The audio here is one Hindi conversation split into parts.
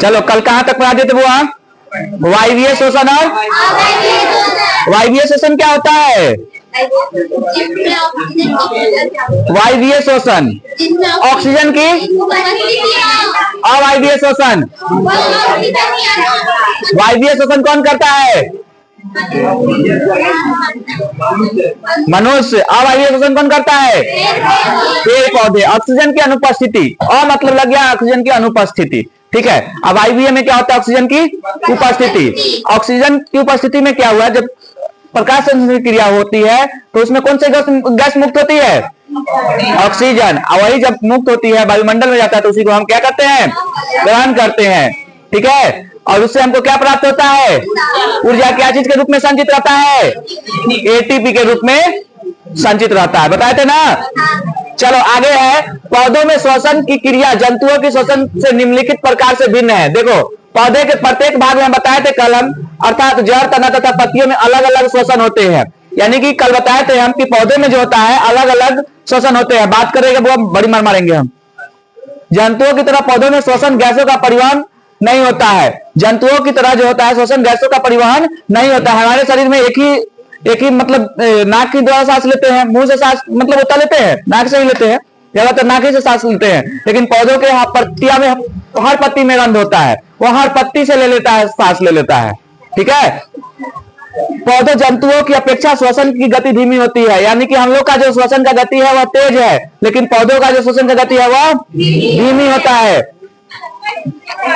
चलो कल कहां तक पढ़ा देते बुआ? वायवीय शोषण। और वायवीय शोषण क्या होता है? वायवीय शोषण ऑक्सीजन की अवायवीय शोषण। वायवीय शोषण कौन करता है? मनुष्य। अवायवीय शोषण कौन करता है? पेड़ पौधे। ऑक्सीजन की अनुपस्थिति, और मतलब लग गया ऑक्सीजन की अनुपस्थिति। ठीक है। अब वायवीय में क्या होता है? ऑक्सीजन की उपस्थिति। ऑक्सीजन की उपस्थिति में क्या हुआ? जब प्रकाश संश्लेषण क्रिया होती है तो उसमें कौन सी गैस मुक्त होती है? ऑक्सीजन। और वही जब मुक्त होती है वायुमंडल में जाता है तो उसी को हम क्या करते हैं? ग्रहण करते हैं। ठीक है। और उससे हमको क्या प्राप्त होता है? ऊर्जा क्या चीज के रूप में संचित रहता है? एटीपी के रूप में संचित रहता है। बताए थे ना। चलो आगे है, पौधों में श्वसन की क्रिया जंतुओं की श्वसन से निम्नलिखित प्रकार से भिन्न है। देखो पौधे के प्रत्येक भाग में बताए थे कल हम, अर्थात जड़, तना तथा पत्तियों में अलग अलग श्वसन होते हैं। यानी कि कल बताए थे हम कि पौधे में जो होता है अलग अलग श्वसन होते हैं। बात करेंगे वो बड़ी मार मारेंगे हम। जंतुओं की तरह पौधों में श्वसन गैसों का परिवहन नहीं होता है। जंतुओं की तरह जो होता है श्वसन गैसों का परिवहन नहीं होता है। हमारे शरीर में एक ही मतलब नाक के द्वारा सांस लेते हैं, मुंह से सांस मतलब होता लेते हैं, नाक से ही लेते हैं, ज्यादातर नाक से सांस लेते हैं। लेकिन पौधों के पत्तियां में, हर पत्ती में रंध्र होता है, वो हर पत्ती से ले लेता है, सांस ले लेता है। ठीक है। पौधे जंतुओं की अपेक्षा श्वसन की गति धीमी होती है। यानी कि हम लोग का जो श्वसन का गति है वह तेज है, लेकिन पौधों का जो श्वसन का गति है वह धीमी होता है।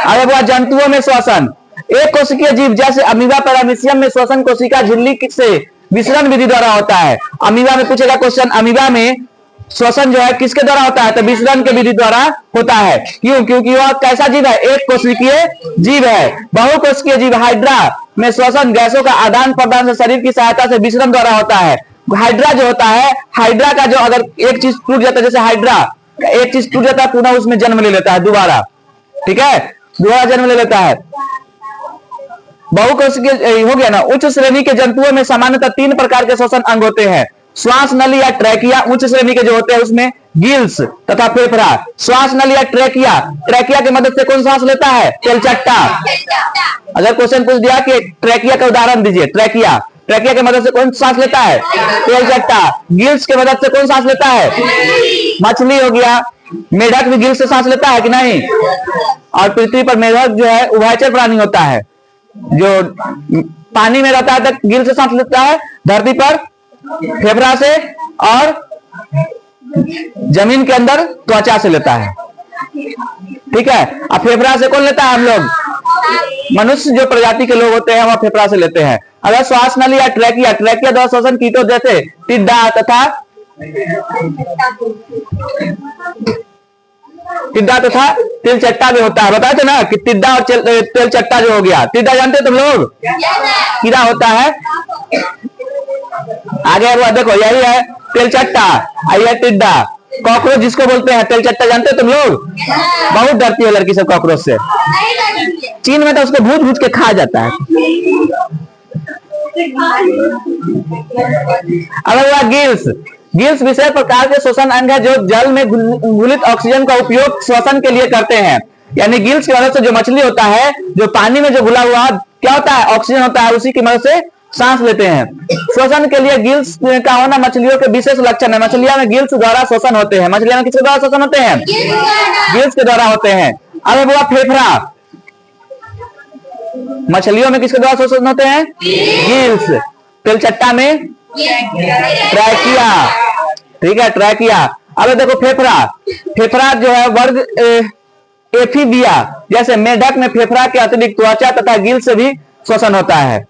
अरे वह जंतुओं में श्वसन, एक कोशिकीय जीव जैसे अमीबा, पैरामीशियम में श्वसन कोशिका झिल्ली से विसरण विधि द्वारा होता है। अमीबा में पूछेगा क्वेश्चन, अमीबा में श्वसन जो है किसके द्वारा होता है? तो विसरण के विधि द्वारा होता है। क्यों? क्योंकि वह कैसा जीव है? एक कोशिकीय जीव है। बहुकोशिकीय जीव हाइड्रा में श्वसन गैसों का आदान प्रदान से शरीर की सहायता से विसरण द्वारा होता है। हाइड्रा जो होता है, हाइड्रा का जो अगर एक चीज टूट जाता है, जैसे हाइड्रा एक चीज टूट जाता है पुनः उसमें जन्म ले लेता है दोबारा। ठीक है। दोबारा जन्म ले लेता है। बहुकोशिकीय हो गया ना। उच्च श्रेणी के जंतुओं में सामान्यतः 3 प्रकार के श्वसन अंग होते हैं। श्वास नली या ट्रैकिया उच्च श्रेणी के जो होते हैं उसमें गिल्स तथा फेफड़ा। श्वास नली या ट्रैकिया, ट्रैकिया की मदद से कौन सांस लेता है? तेलचट्टा। अगर क्वेश्चन पूछ दिया कि ट्रैकिया का उदाहरण दीजिए, ट्रैकिया, ट्रैकिया की मदद से कौन सांस लेता है? तेलचट्टा। गिल्स की मदद से कौन सांस लेता है? मछली हो गया। मेढक भी गिल्स से सांस लेता है कि नहीं? और पृथ्वी पर मेढक जो है उभयचर प्राणी होता है, जो पानी में रहता है तो गिल से सांस लेता है, धरती पर फेफड़ा से, और जमीन के अंदर त्वचा से लेता है। ठीक है। अब फेफड़ा से कौन लेता है? हम लोग, मनुष्य जो प्रजाति के लोग होते हैं वह फेफड़ा से लेते हैं। अगर श्वास नली या ट्रैकिया, ट्रैकिया द्वारा श्वसन कीटों जैसे टिड्डा तथा तिलचट्टा में होता है। बताए थे ना कि टिड्डा और तिलचट्टा जो हो गया, टिड्डा जानते हो तुम लोग? कीड़ा होता है। आगे वो देखो यही है तिलचट्टा, यही टिड्डा। कॉकरोच जिसको बोलते हैं तिलचट्टा जानते हो तुम लोग? बहुत डरती है लड़की सब कॉकरोच से। चीन में तो उसको भूज भूज के खा जाता है। अगर हुआ गिल्स, गिल्स विशेष प्रकार के श्वसन अंग है जो जल में घुलित ऑक्सीजन का उपयोग श्वसन के लिए करते हैं। यानी गिल्स की मदद से जो मछली होता है, जो पानी में जो घुला हुआ क्या होता है? ऑक्सीजन होता है, उसी की मदद से सांस लेते हैं। श्वसन के लिए गिल्स का होना मछलियों के विशेष लक्षण है। मछलियों में गिल्स द्वारा श्वसन होते हैं। मछलियों में किसके द्वारा श्वसन होते हैं? गिल्स के द्वारा होते हैं। अरे वो फेफड़ा, मछलियों में किसके द्वारा श्वसन होते हैं? गिल्स। तिलचट्टा में ट्रैकिया। ठीक है, ट्रैकिया। अब देखो फेफड़ा, फेफड़ा जो है वर्ग एफीबिया, जैसे मेढक में फेफड़ा के अतिरिक्त त्वचा तथा गिल से भी श्वसन होता है।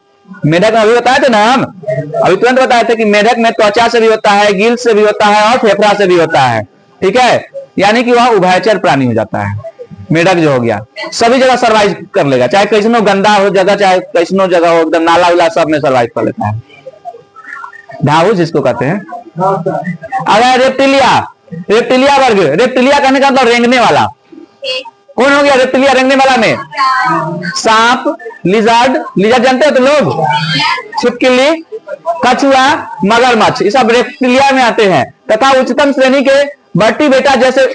मेढक में अभी बताए थे ना हम, अभी तुरंत बताए थे कि मेढक में त्वचा से भी होता है, गिल से भी होता है और फेफड़ा से भी होता है। ठीक है। यानी कि वह उभयचर प्राणी हो जाता है। मेढक जो हो गया सभी जगह सर्वाइव कर लेगा, चाहे कैसनो गंदा हो जगह, चाहे कैसनो जगह हो, एकदम नाला उला सब में सर्वाइव कर लेता है। ढाहू जिसको कहते हैं। अगर रेप्टिलिया, रेप्टिलिया वर्ग, रेप्टिलिया कहने का मतलब रेंगने वाला। कौन हो गया रेप्टिलिया? रेंगने वाला में सांप, लिजर्ड, लिजर्ड जानते हो तुम लोग? छिपकली, कछुआ, मगरमच्छ, ये सब रेप्टिलिया में आते हैं। तथा उच्चतम श्रेणी के बर्टी बेटा जैसे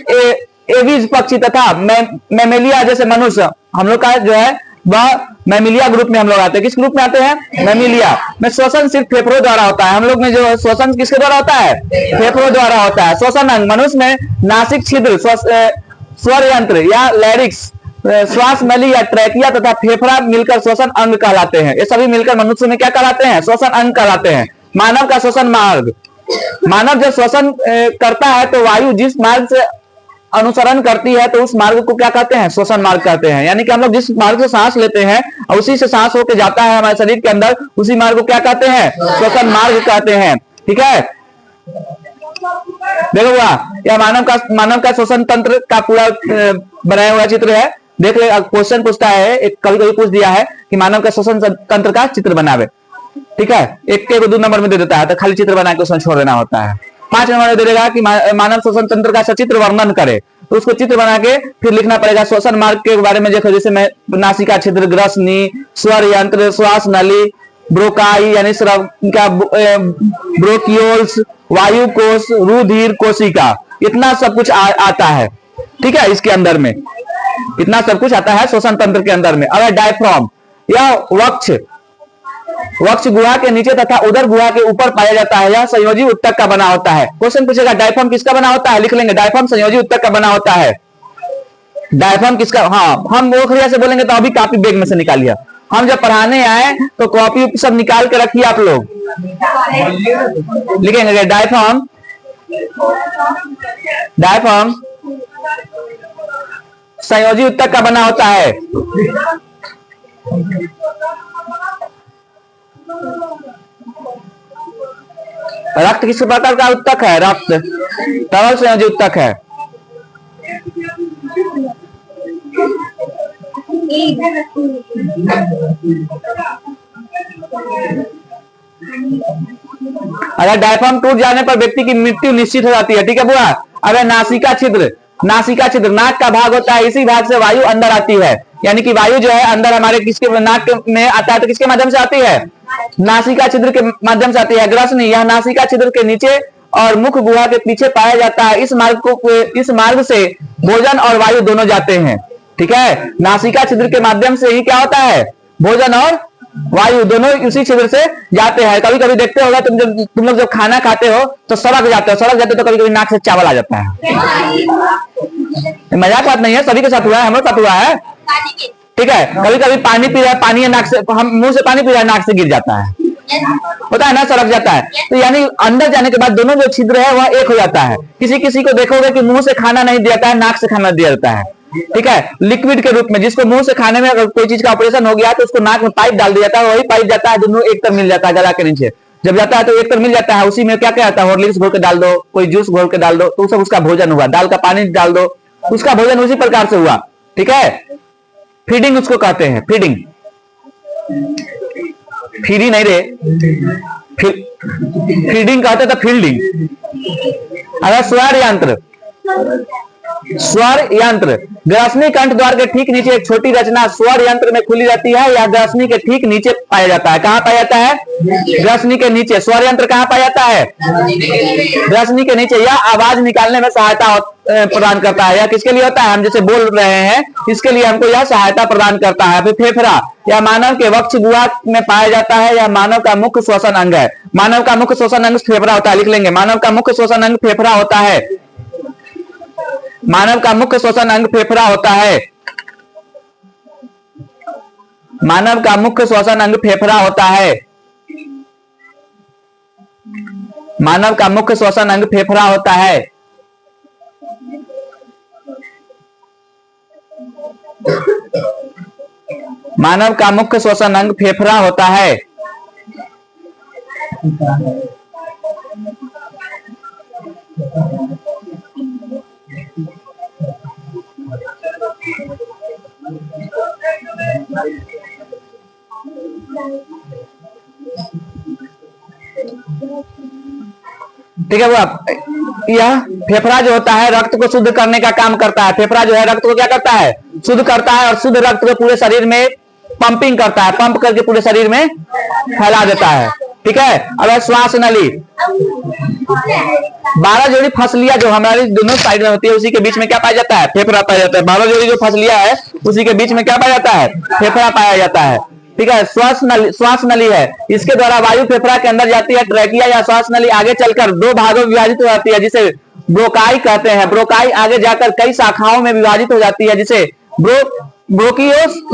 एवीज पक्षी तथा मैमेलिया जैसे मनुष्य, हम लोग का जो है वह मैमिलिया ग्रुप में हम लोग आते हैं। किस ग्रुप में आते हैं? मैमिलिया में। श्वसन सिर्फ फेफड़ों द्वारा होता है। हम लोग में जो श्वसन किसके द्वारा होता है? फेफड़ों द्वारा होता है। श्वसन अंग मनुष्य में नासिक छिद्र, स्वर यंत्र या लैरिक्स, श्वास नली या ट्रैकिया तथा फेफड़ा मिलकर श्वसन अंग कहलाते हैं। ये सभी मिलकर मनुष्य में क्या कहलाते हैं? श्वसन अंग कहलाते हैं। मानव का श्वसन मार्ग, मानव जब श्वसन करता है तो वायु जिस मार्ग से अनुसरण करती है तो उस मार्ग को क्या कहते हैं? श्वसन मार्ग कहते हैं। यानी कि हम लोग जिस मार्ग से सांस लेते हैं और उसी से सांस होकर जाता है हमारे शरीर के अंदर, उसी मार्ग को क्या कहते हैं? श्वसन मार्ग कहते हैं। ठीक है, देखो यह मानव का श्वसन तंत्र का पूरा बनाया हुआ चित्र है। देख ले, क्वेश्चन पूछता है, एक कभी कभी पूछ दिया है कि मानव का श्वसन तंत्र का चित्र बनावे। ठीक है, एक के 2 नंबर में दे देता है तो खाली चित्र बना के क्वेश्चन छोड़ देना होता है। 5 नंबर में दे देगा कि मानव श्वसन तंत्र का सचित्र वर्णन करे, तो उसको चित्र बना के फिर लिखना पड़ेगा। श्वसन मार्ग के बारे में देखो, जैसे मैं नासिका छिद्र, ग्रसनी, स्वर यंत्र, श्वास नली, ब्रोकाई यानी श्रव का, ब्रोकियोल्स, वायु कोश, रुधिर, कोशिका, इतना सब कुछ आता है। ठीक है, इसके अंदर में इतना सब कुछ आता है श्वसन तंत्र के अंदर में। अगर डायफ्राम या वक्ष गुहा के नीचे तथा उदर गुहा के ऊपर पाया जाता है। यह संयोजी उत्तक का बना होता है। क्वेश्चन पूछेगा डायफ्राम किसका बना होता है? लिख लेंगे, डायफ्राम संयोजी उत्तक का बना होता है। डायफ्राम किसका? हाँ, हम वो खरिया से बोलेंगे तो अभी कॉपी बैग में से निकालिए। हम जब पढ़ाने आए तो कॉपी सब निकाल के रखिए आप लोग। लिखेंगे डायफ्राम संयोजी उत्तक का बना होता है। रक्त किस प्रकार का उत्तक है? रक्त तरल संयोजी उत्तक है। अगर डायफ्राम टूट जाने पर व्यक्ति की मृत्यु निश्चित हो जाती है। ठीक है बुआ। अगर नासिका छिद्र नाक का भाग होता है, इसी भाग से वायु अंदर आती है। यानी कि वायु जो है अंदर हमारे किसके नाक में आता है तो किसके माध्यम से आती है? नासिका छिद्र के माध्यम से आती है। ग्रसनी यह नासिका छिद्र के नीचे और मुख गुहा के पीछे पाया जाता है। इस मार्ग से भोजन और वायु दोनों जाते हैं। ठीक है, नासिका छिद्र के माध्यम से ही क्या होता है? भोजन और वायु दोनों उसी छिद्र से जाते हैं। कभी कभी देखते होगा तुम लोग जब खाना खाते हो तो सड़क जाते हो तो कभी कभी नाक से चावल आ जाता है। मजाक बात नहीं है, सभी के साथ हुआ है, हमारे साथ हुआ है। ठीक है, कभी कभी पानी पी रहा है, पानी नाक से, हम मुंह से पानी पी रहा है, नाक से गिर जाता है, होता है ना, सड़क जाता है। तो यानी अंदर जाने के बाद दोनों जो छिद्र है वह एक हो जाता है। किसी किसी को देखोगे कि मुंह से खाना नहीं दिया जाता है, नाक से खाना दिया जाता है। ठीक है, लिक्विड के रूप में, जिसको मुंह से खाने में अगर कोई चीज का ऑपरेशन हो गया तो उसको नाक में पाइप डाल दिया जाता है, वही पाइप जाता है, दोनों एक तरफ मिल जाता है गला के नीचे। जब जाता है तो एक तरफ मिल जाता है, उसी में क्या क्या आता है? हॉर्लिक्स घोल के डाल दो, कोई जूस घोल के डाल दो, तो सब उसका भोजन हुआ। दाल का पानी डाल दो, उसका भोजन उसी प्रकार से हुआ। ठीक है, फीडिंग उसको कहते हैं। फीडिंग, फीडी नहीं रे, फीडिंग कहते थे, फील्डिंग। अगर स्वर यंत्र ग्रसनी कंठ द्वार के ठीक नीचे एक छोटी रचना स्वर यंत्र में खुली रहती है। यह ग्रसनी के ठीक नीचे पाया जाता है। कहां पाया जाता है? ग्रसनी के नीचे। स्वर यंत्र कहां पाया जाता है? ग्रसनी के नीचे। यह आवाज निकालने में सहायता प्रदान करता है। यह किसके लिए होता है? हम जैसे बोल रहे हैं इसके लिए हमको यह सहायता प्रदान करता है। फिर फेफड़ा, यह मानव के वक्ष गुहा में पाया जाता है। यह मानव का मुख्य श्वसन अंग है। मानव का मुख्य श्वसन अंग फेफड़ा होता है। लिख लेंगे, मानव का मुख्य श्वसन अंग फेफड़ा होता है। मानव का मुख्य श्वसन अंग फेफड़ा होता है। मानव का मुख्य श्वसन अंग फेफड़ा होता है। मानव का मुख्य श्वसन अंग फेफड़ा होता है। मानव का मुख्य श्वसन अंग फेफड़ा होता है। ठीक है, वो यह फेफड़ा जो होता है रक्त को शुद्ध करने का काम करता है। फेफड़ा जो है रक्त को क्या करता है? शुद्ध करता है, और शुद्ध रक्त को पूरे शरीर में पंपिंग करता है, पंप करके पूरे शरीर में फैला देता है। ठीक है। अब श्वास नली, 12 जोड़ी फसलियां जो हमारी दोनों साइड में होती है उसी के बीच में क्या पाया जाता है? फेफड़ा पाया जाता है। 12 जोड़ी जो फसलियां है उसी के बीच में क्या पाया जाता है? फेफड़ा पाया जाता है। ठीक है। श्वास नली है, इसके द्वारा वायु फेफड़ा के अंदर जाती है। ट्रैकिया या श्वास नली आगे चलकर 2 भागों में विभाजित हो जाती है जिसे ब्रोकाई कहते हैं। ब्रोकाई आगे जाकर कई शाखाओं में विभाजित हो जाती है जिसे ब्रोकियोलस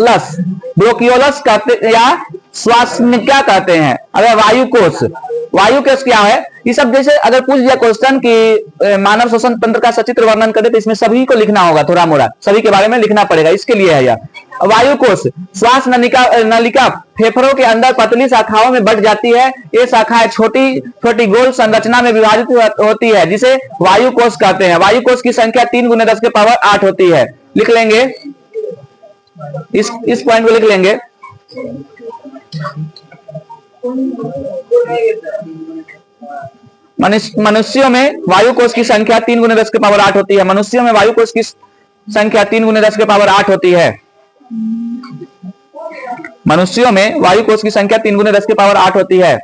कहते या श्वासनिका कहते हैं। अगर वायु कोष क्या है? ये सब जैसे अगर पूछ दिया क्वेश्चन कि मानव श्वसन तंत्र का सचित्र वर्णन करे तो इसमें सभी को लिखना होगा, थोड़ा मोड़ा सभी के बारे में लिखना पड़ेगा, इसके लिए है यह। वायु कोष श्वास नलिका फेफड़ों के अंदर पतली शाखाओं में बट जाती है। ये शाखाएं छोटी छोटी गोल संरचना में विभाजित होती है जिसे वायु कोष कहते हैं। वायु कोष की संख्या 3 × 10⁸ होती है। लिख लेंगे, इस पॉइंट को लिख लेंगे। मनुष्यों में वायु कोष की संख्या 3 × 10⁸ होती है। मनुष्यों में वायु कोष की संख्या 3 × 10⁸ होती है। मनुष्यों में वायु कोष की संख्या 3 × 10⁸ होती है।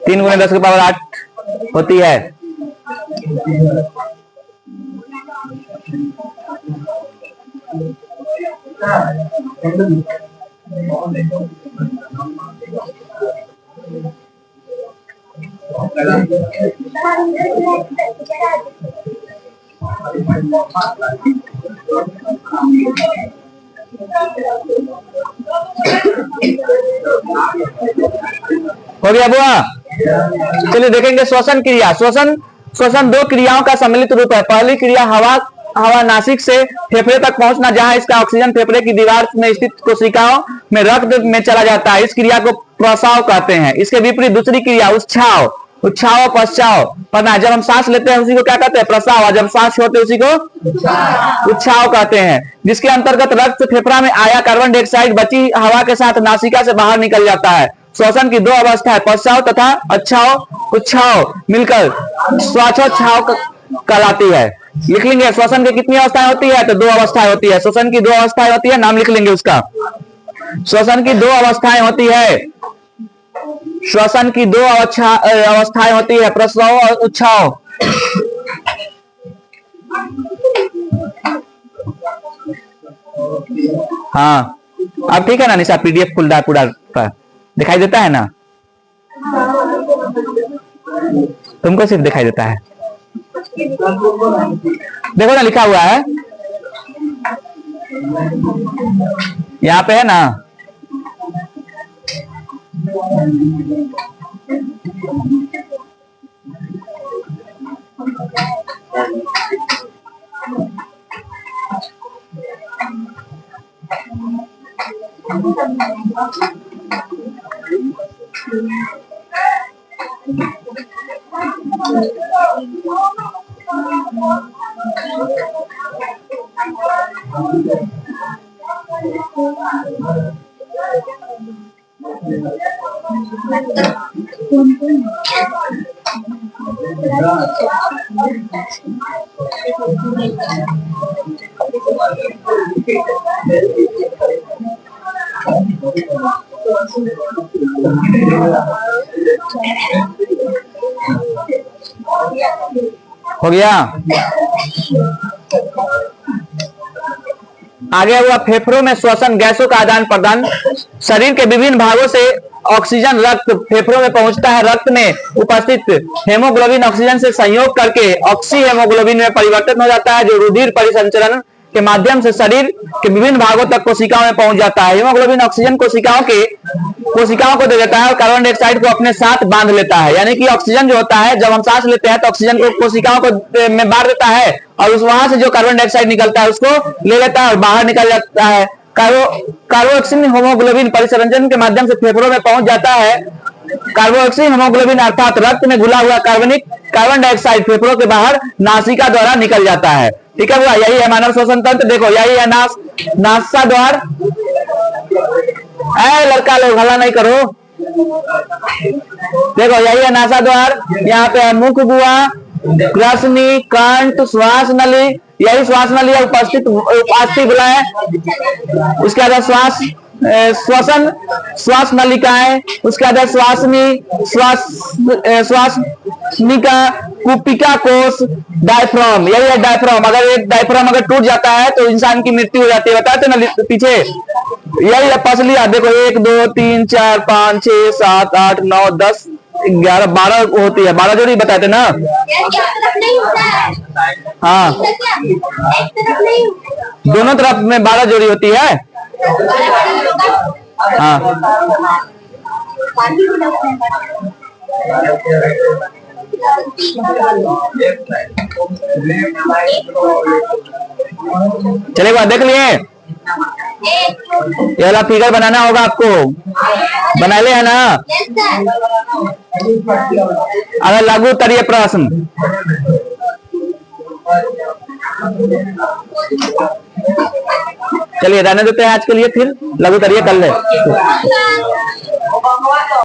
तीन गुने 10⁸ होती है। हो गया बुआ? चलिए देखेंगे श्वसन क्रिया। श्वसन 2 क्रियाओं का सम्मिलित रूप है। पहली क्रिया हवा नासिक से फेफड़े तक पहुंचना, जहां इसका ऑक्सीजन फेफड़े की दीवार में स्थित कोशिकाओं में रक्त में चला जाता है। इस क्रिया को प्रसाव कहते हैं। इसके विपरीत दूसरी क्रिया उच्छाव पश्चाव पढ़ना। जब हम सांस लेते हैं उसी को क्या कहते हैं? प्रसाव। और जब सांस छोड़ते हैं उसी को उच्छाव कहते हैं, जिसके अंतर्गत रक्त फेफड़ा में आया कार्बन डाइऑक्साइड बची हवा के साथ नासिका से बाहर निकल जाता है। श्वसन की 2 अवस्थाएं पश्चाव तथा उच्छाव मिलकर श्वासोच्छाव कहलाती है। लिख लेंगे श्वसन की कितनी अवस्थाएं होती है? तो 2 अवस्थाएं होती है। श्वसन की 2 अवस्थाएं होती है, नाम लिख लेंगे उसका। श्वसन की 2 अवस्थाएं होती है। श्वसन की 2 अवस्थाएं होती है, प्रस्राव और उच्छाव। हाँ, अब ठीक है ना निशा? पीडीएफ खुल रहा है पूरा दिखाई देता है ना? तुमको सिर्फ दिखाई देता है? देखो ना लिखा हुआ है यहाँ पे, है ना? हो गया? आगे हुआ फेफड़ों में श्वसन, गैसों का आदान प्रदान। शरीर के विभिन्न भागों से ऑक्सीजन रक्त फेफड़ों में पहुंचता है। रक्त में उपस्थित हेमोग्लोबिन ऑक्सीजन से संयोग करके ऑक्सी हेमोग्लोबिन में परिवर्तित हो जाता है, जो रुधिर परिसंचरण के माध्यम से शरीर के विभिन्न भागों तक कोशिकाओं में पहुंच जाता है। हेमोग्लोबिन ऑक्सीजन कोशिकाओं को दे देता है और कार्बन डाइऑक्साइड को अपने साथ बांध लेता है। यानी कि ऑक्सीजन जो होता है, जब हम सांस लेते हैं तो ऑक्सीजन को कोशिकाओं को में बांध देता है और वहां से जो कार्बन डाइऑक्साइड निकलता है उसको ले लेता है और बाहर निकल जाता है। कार्बोक्सिल हेमोग्लोबिन परिसंचरण के माध्यम से फेफड़ों में पहुंच जाता है। कार्बोक्सिल हेमोग्लोबिन अर्थात रक्त में घुला हुआ कार्बन डाइऑक्साइड फेफड़ों के बाहर नासिका द्वारा निकल जाता है। ठीक है, यही है मानव श्वसन तंत्र। देखो यही है नासा द्वार। लड़का लोग हल्ला नहीं करो। देखो यही है नासा द्वार, यहाँ पे है मुख गुहा, ग्रसनी, कंठ, श्वास नली, यही श्वास नली उपस्थित बोला है। उसके बाद श्वास श्वसन श्वास नलिकाएं, उसके बाद श्वासनिका, कुपिका कोश, डायफ्राम, यही है डायफ्राम। अगर एक डायफ्राम अगर टूट जाता है तो इंसान की मृत्यु हो जाती है, बताते ना पीछे। यही है पसलियां, देखो 1 2 3 4 5 6 7 8 9 10 11 12 होती है, 12 जोड़ी बताते ना। हाँ, दोनों तरफ में 12 जोड़ी होती है। हाँ, चलेगा, देख लिए। ये वाला फिगर बनाना होगा आपको, बना ले है ना। अगर लघु उत्तरीय प्रश्न, चलिए रहने देते हैं आज के लिए, फिर लघु उत्तरीय कर ले।